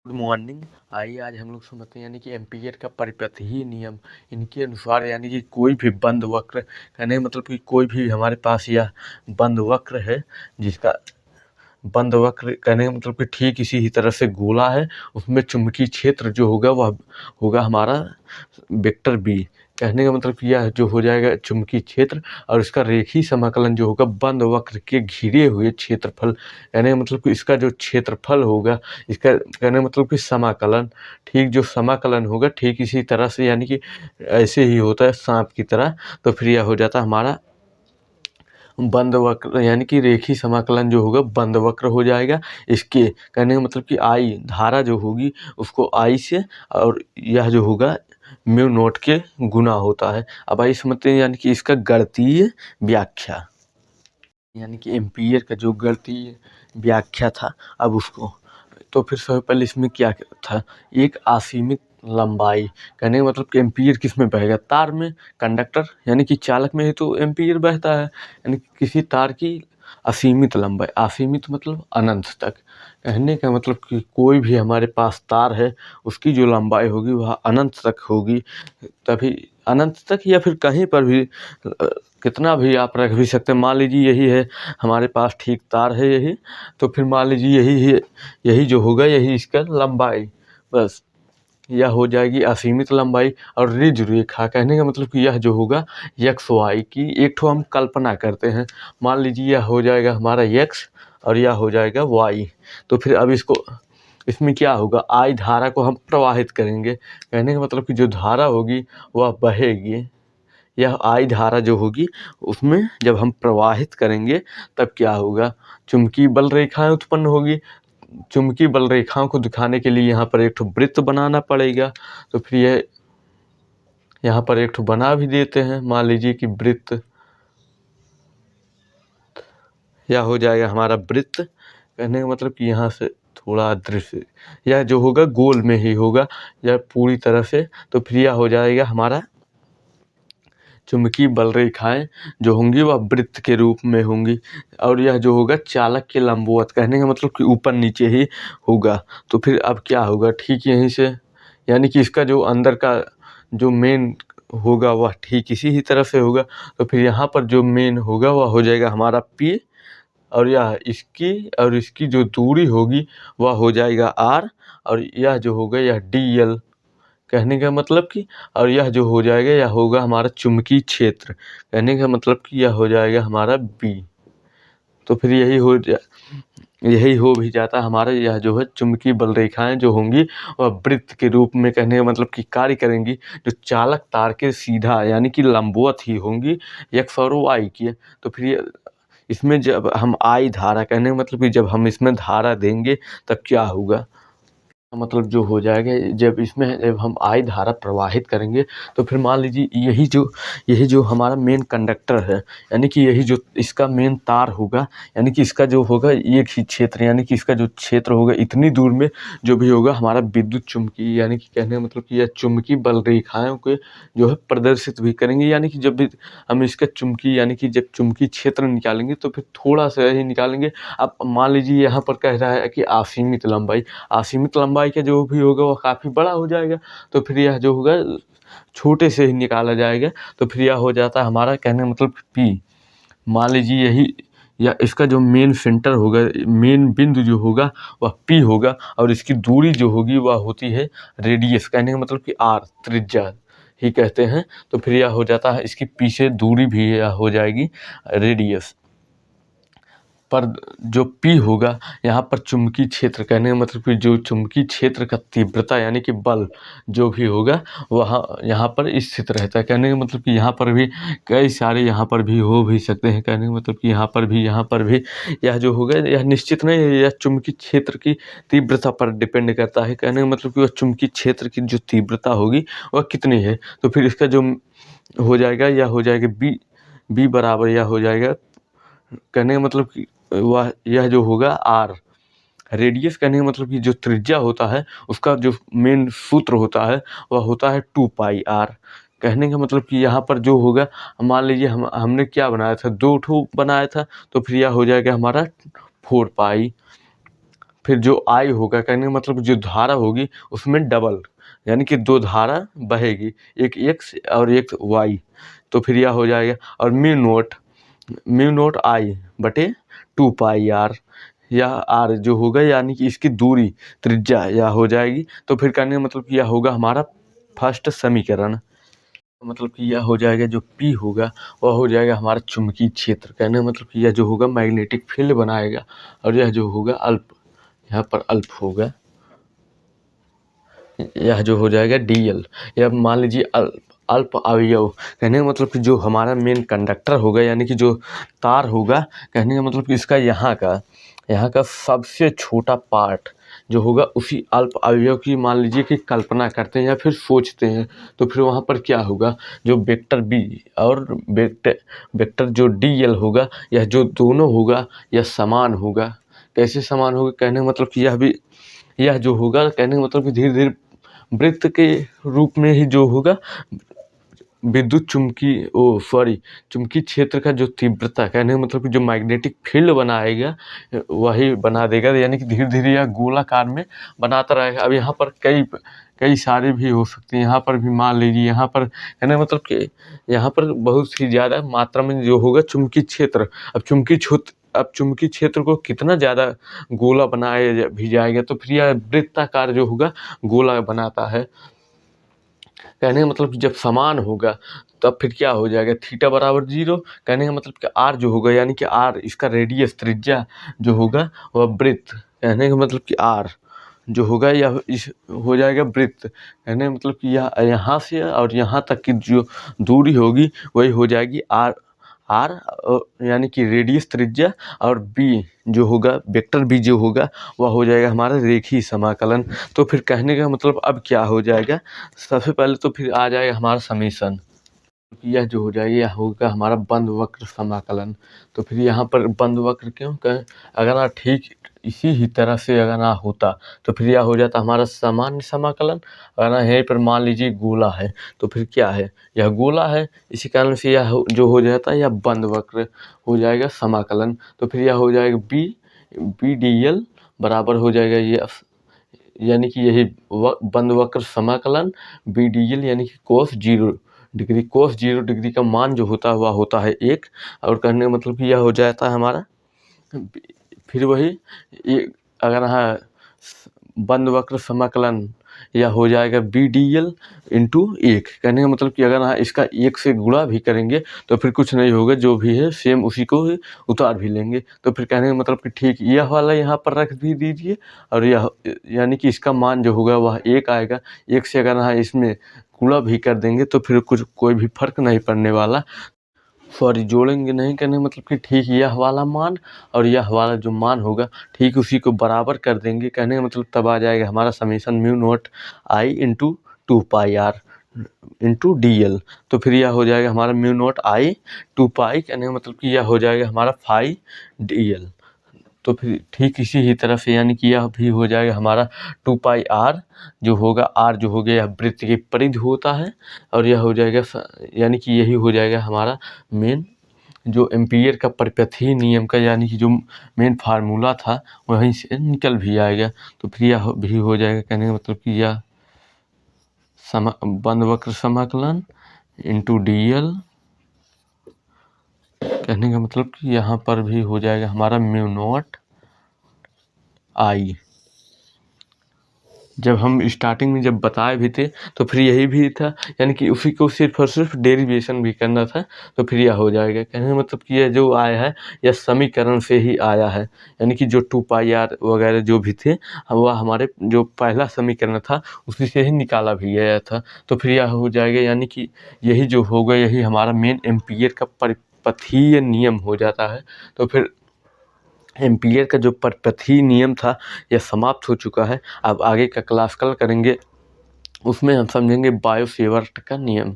Good morning. आइए आज हम लोग समझते हैं यानी कि एम्पीयर का परिपथीय नियम। इनके अनुसार यानी कि कोई भी बंद वक्र, कहने का मतलब कि कोई भी हमारे पास यह बंद वक्र है, जिसका बंद वक्र कहने का मतलब कि ठीक इसी ही तरह से गोला है, उसमें चुंबकीय क्षेत्र जो होगा वह होगा हमारा वेक्टर बी। कहने का मतलब कि यह जो हो जाएगा चुंबकीय क्षेत्र, और इसका रेखीय समाकलन जो होगा बंद वक्र के घिरे हुए क्षेत्रफल। कहने का मतलब कि इसका जो क्षेत्रफल होगा, इसका कहने का मतलब कि समाकलन, ठीक जो समाकलन होगा ठीक इसी तरह से, यानी कि ऐसे ही होता है सांप की तरह। तो फिर यह हो जाता है हमारा बंद वक्र, यानी कि रेखीय समाकलन जो होगा बंद वक्र हो जाएगा। इसके कहने का मतलब कि आई धारा जो होगी उसको आई से, और यह जो होगा म्यू नोट के गुना होता है। अब आइए समझते हैं यानी कि इसका गणितीय व्याख्या, यानी कि एम्पीयर का जो गणितीय व्याख्या था। अब उसको तो फिर सबसे पहले इसमें क्या था, एक असीमित लंबाई। कहने का मतलब कि एम्पीयर किस में बहेगा, तार में, कंडक्टर यानी कि चालक में ही तो एम्पीयर बहता है। यानी कि किसी तार की असीमित लंबाई, असीमित मतलब अनंत तक। कहने का मतलब कि कोई भी हमारे पास तार है, उसकी जो लंबाई होगी वह अनंत तक होगी। तभी अनंत तक, या फिर कहीं पर भी कितना भी आप रख भी सकते हैं। मान लीजिए यही है हमारे पास, ठीक तार है यही, तो फिर मान लीजिए यही जो होगा यही इसका लंबाई, बस यह हो जाएगी असीमित लंबाई। और ऋज रेखा, कहने का मतलब कि यह जो होगा एक्स वाई की एक ठो हम कल्पना करते हैं। मान लीजिए यह हो जाएगा हमारा एक्स और यह हो जाएगा वाई। तो फिर अब इसमें क्या होगा, आई धारा को हम प्रवाहित करेंगे। कहने का मतलब कि जो धारा होगी वह बहेगी। यह आई धारा जो होगी उसमें जब हम प्रवाहित करेंगे तब क्या होगा, चुंबकीय बल रेखाएं उत्पन्न होगी। चुंबकीय बल रेखाओं को दिखाने के लिए यहाँ पर एक ठो वृत्त बनाना पड़ेगा। तो फिर यह यहाँ पर एक ठो बना भी देते हैं। मान लीजिए कि वृत्त, यह हो जाएगा हमारा वृत्त। कहने का मतलब कि यहाँ से थोड़ा दृश्य, यह जो होगा गोल में ही होगा यह पूरी तरह से। तो फिर यह हो जाएगा हमारा चुंबकीय बल रेखाएं जो होंगी वह वृत्त के रूप में होंगी, और यह जो होगा चालक के लंबवत। कहने का मतलब कि ऊपर नीचे ही होगा। तो फिर अब क्या होगा, ठीक यहीं से, यानी कि इसका जो अंदर का जो मेन होगा वह ठीक इसी ही तरह से होगा। तो फिर यहाँ पर जो मेन होगा वह हो जाएगा हमारा P, और यह इसकी जो दूरी होगी वह हो जाएगा R, और यह जो होगा यह DL। कहने का मतलब कि, और यह जो हो जाएगा यह होगा हमारा चुंबकीय क्षेत्र। कहने का मतलब कि यह हो जाएगा हमारा बी। तो फिर यही हो भी जाता है हमारा, यह जो है चुंबकीय बल रेखाएं जो होंगी वह वृत्त के रूप में, कहने का मतलब कि कार्य करेंगी, जो चालक तार के सीधा यानी कि लंबवत ही होंगी, एक्स और वाई की। तो फिर इसमें जब हम आई धारा, कहने का मतलब कि जब हम इसमें धारा देंगे तब क्या होगा, मतलब जो हो जाएगा जब हम आई धारा प्रवाहित करेंगे। तो फिर मान लीजिए यही जो हमारा मेन कंडक्टर है, यानी कि यही जो इसका मेन तार होगा, यानी कि इसका जो होगा एक ही क्षेत्र, यानी कि इसका जो क्षेत्र होगा इतनी दूर में जो भी होगा हमारा विद्युत चुम्बकीय, यानी कि कहने का मतलब कि यह चुम्बकीय बल रेखाओं के जो है प्रदर्शित भी करेंगे। यानी कि जब भी हम इसका चुम्बकीय, यानी कि जब चुम्बकीय क्षेत्र निकालेंगे तो फिर थोड़ा सा ही निकालेंगे। अब मान लीजिए यहाँ पर कह रहा है कि असीमित लंबाई, असीमित लंबाई का जो भी होगा वह काफ़ी बड़ा हो जाएगा। तो फिर यह जो होगा छोटे से ही निकाला जाएगा। तो फिर यह हो जाता है हमारा, कहने का मतलब P। मान लीजिए यही, या इसका जो मेन सेंटर होगा, मेन बिंदु जो होगा वह P होगा, और इसकी दूरी जो होगी वह होती है रेडियस। कहने का मतलब कि R, त्रिज्या ही कहते हैं। तो फिर यह हो जाता है इसकी पीछे दूरी भी यह हो जाएगी रेडियस। पर जो P होगा यहाँ पर चुंबकीय क्षेत्र, कहने का मतलब कि जो चुंबकीय क्षेत्र का तीव्रता यानी कि बल जो भी होगा वह यहाँ पर स्थित रहता है। कहने का मतलब कि यहाँ पर भी कई सारे यहाँ पर भी हो भी सकते हैं। कहने का मतलब कि यहाँ पर भी यह जो होगा यह निश्चित नहीं है, यह चुंबकीय क्षेत्र की तीव्रता पर डिपेंड करता है। कहने का मतलब कि वह चुंबकीय क्षेत्र की जो तीव्रता होगी वह कितनी है। तो फिर इसका जो हो जाएगा यह हो जाएगा बी बराबर यह हो जाएगा, कहने का मतलब कि वह यह जो होगा आर, रेडियस कहने का मतलब कि जो त्रिज्या होता है उसका जो मेन सूत्र होता है वह होता है 2πr। कहने का मतलब कि यहाँ पर जो होगा, मान लीजिए हमने क्या बनाया था, 2 ठो बनाया था, तो फिर यह हो जाएगा हमारा 4π। फिर जो आई होगा कहने का मतलब जो धारा होगी उसमें डबल, यानी कि 2 धारा बहेगी, एक एक्स और एक वाई। तो फिर यह हो जाएगा, और म्यू नोट आई बटे 2 पाई आर, यह आर जो होगा यानी कि इसकी दूरी त्रिज्या यह हो जाएगी। तो फिर कहने का मतलब कि यह होगा हमारा फर्स्ट समीकरण। मतलब कि यह हो जाएगा जो P होगा वह हो जाएगा हमारा चुंबकीय क्षेत्र। कहने का मतलब कि यह जो होगा मैग्नेटिक फील्ड बनाएगा, और यह जो होगा अल्प, यहाँ पर अल्प होगा, यह जो हो जाएगा DL। यह मान लीजिए अल्प अवयव, कहने का मतलब कि जो हमारा मेन कंडक्टर होगा यानी कि जो तार होगा, कहने का मतलब कि इसका यहाँ का सबसे छोटा पार्ट जो होगा उसी अल्प अवयव की मान लीजिए कि कल्पना करते हैं या फिर सोचते हैं। तो फिर वहाँ पर क्या होगा, जो वेक्टर B और वेक्टर जो DL होगा, यह जो दोनों होगा यह समान होगा। कैसे समान होगा, कहने का मतलब कि यह जो होगा, कहने का मतलब कि धीरे धीरे वृत्त के रूप में ही जो होगा विद्युत चुंबकीय क्षेत्र का जो तीव्रता, कहने का मतलब कि जो मैग्नेटिक फील्ड बनाएगा वही बना देगा, यानी कि धीरे धीरे यह गोलाकार में बनाता रहेगा। अब यहाँ पर कई सारे भी हो सकते हैं, यहाँ पर भी मान लीजिए, यहाँ पर कहने का मतलब कि यहाँ पर बहुत ही ज़्यादा मात्रा में जो होगा चुंबकीय क्षेत्र। अब चुंबकीय क्षेत्र को कितना ज़्यादा गोला बनाया भी जाएगा, तो फिर यह वृत्ताकार जो होगा गोला बनाता है। कहने का मतलब कि जब समान होगा तब फिर क्या हो जाएगा, थीटा बराबर 0। कहने का मतलब कि आर जो होगा यानी कि आर इसका रेडियस त्रिज्या जो होगा वह वृत्त, कहने का मतलब कि आर जो होगा यह इस हो जाएगा वृत्त। कहने का मतलब कि यह यहाँ से और यहाँ तक की जो दूरी होगी वही हो जाएगी आर यानी कि रेडियस त्रिज्या, और बी जो होगा वेक्टर बी जो होगा वह हो जाएगा हमारा रेखीय समाकलन। तो फिर कहने का मतलब अब क्या हो जाएगा, सबसे पहले तो फिर आ जाएगा हमारा समीशन, यह जो हो जाएगा यह होगा हमारा बंद वक्र समाकलन। तो फिर यहाँ पर बंद वक्र क्यों कहें, अगर ना ठीक इसी ही तरह से अगर ना होता तो फिर यह हो जाता हमारा सामान्य समाकलन। अगर ना यहीं पर मान लीजिए गोला है तो फिर क्या है, यह गोला है, इसी कारण से यह जो हो जाता है यह बंद वक्र हो जाएगा समाकलन। तो फिर यह हो जाएगा बी डी एल बराबर हो जाएगा ये, यानी कि यही बंद वक्र समाकलन BDL यानी कि cos 0 डिग्री का मान जो होता है वह होता है 1। और कहने का मतलब कि यह हो जाता है हमारा फिर वही अगर हाँ बंद वक्र समाकलन यह हो जाएगा BDL इंटू 1। कहने का मतलब कि अगर हाँ इसका 1 से गुणा भी करेंगे तो फिर कुछ नहीं होगा, जो भी है सेम उसी को ही उतार भी लेंगे। तो फिर कहने का मतलब कि ठीक यह वाला यहाँ पर रख भी दीजिए, और यह यानी कि इसका मान जो होगा वह 1 आएगा। 1 से अगर हाँ इसमें गुणा भी कर देंगे तो फिर कोई भी फर्क नहीं पड़ने वाला, सॉरी जोड़ेंगे नहीं। कहने मतलब कि ठीक यह वाला मान और यह वाला जो मान होगा ठीक उसी को बराबर कर देंगे। कहने का मतलब तब आ जाएगा हमारा summation mu naught I into 2 pi R into DL। तो फिर यह हो जाएगा हमारा म्यू नॉट आई 2 पाई, कहने का मतलब कि यह हो जाएगा हमारा 5 DL। तो फिर ठीक इसी ही तरह से यानी कि यह भी हो जाएगा हमारा 2 पाई आर जो होगा, आर जो हो गया यह वृत्त के परिधि होता है, और यह हो जाएगा यानी कि यही हो जाएगा हमारा मेन जो एम्पीयर का परिपथीय नियम का यानी कि जो मेन फार्मूला था वहीं से निकल भी आएगा। तो फिर यह भी हो जाएगा, कहने का मतलब कि यह बंद वक्र समाकलन इंटू DL। कहने का मतलब कि यहाँ पर भी हो जाएगा हमारा म्यू नॉट आई। जब हम स्टार्टिंग में जब बताए भी थे तो फिर यही भी था, यानी कि उसी को सिर्फ और सिर्फ डेरिवेशन भी करना था। तो फिर यह हो जाएगा, कहने का मतलब कि यह जो आया है यह समीकरण से ही आया है, यानी कि जो 2 पाई आर वगैरह जो भी थे वह हमारे जो पहला समीकरण था उसी से ही निकाला भी गया था। तो फिर यह हो जाएगा, यानी कि यही जो होगा यही हमारा मेन एम्पीयर का परिपथीय नियम हो जाता है। तो फिर एम्पीयर का जो परिपथीय नियम था यह समाप्त हो चुका है। अब आगे का क्लास कल करेंगे, उसमें हम समझेंगे बायो सेवर्ट का नियम।